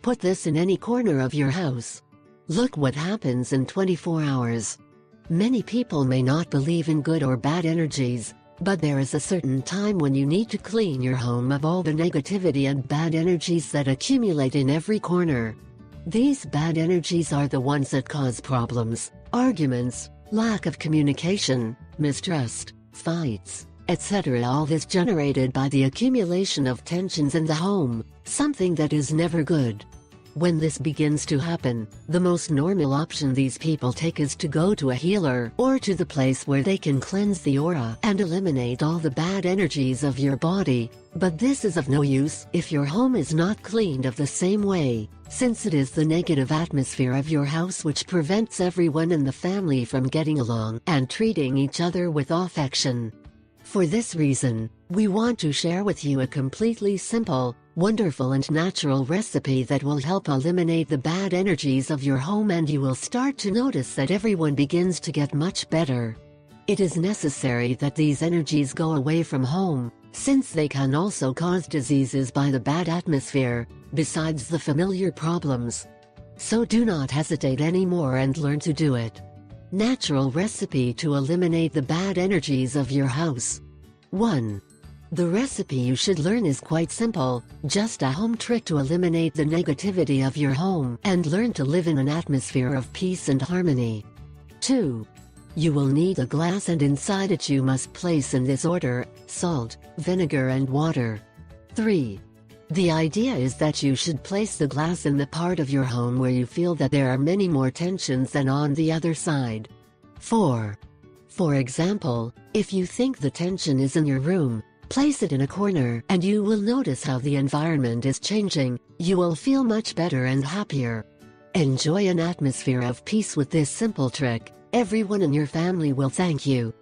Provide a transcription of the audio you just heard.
Put this in any corner of your house. Look what happens in 24 hours. Many people may not believe in good or bad energies, but there is a certain time when you need to clean your home of all the negativity and bad energies that accumulate in every corner. These bad energies are the ones that cause problems, arguments, lack of communication, mistrust, fights, etc. All this generated by the accumulation of tensions in the home, something that is never good. When this begins to happen, the most normal option these people take is to go to a healer or to the place where they can cleanse the aura and eliminate all the bad energies of your body, but this is of no use if your home is not cleaned of the same way, since it is the negative atmosphere of your house which prevents everyone in the family from getting along and treating each other with affection. For this reason, we want to share with you a completely simple, wonderful and natural recipe that will help eliminate the bad energies of your home, and you will start to notice that everyone begins to get much better. It is necessary that these energies go away from home, since they can also cause diseases by the bad atmosphere, besides the familiar problems. So do not hesitate anymore and learn to do it. Natural recipe to eliminate the bad energies of your house. 1. The recipe you should learn is quite simple, just a home trick to eliminate the negativity of your home and learn to live in an atmosphere of peace and harmony. 2. You will need a glass, and inside it you must place in this order: salt, vinegar and water. 3. The idea is that you should place the glass in the part of your home where you feel that there are many more tensions than on the other side. 4. For example, if you think the tension is in your room, place it in a corner and you will notice how the environment is changing. You will feel much better and happier. Enjoy an atmosphere of peace with this simple trick. Everyone in your family will thank you.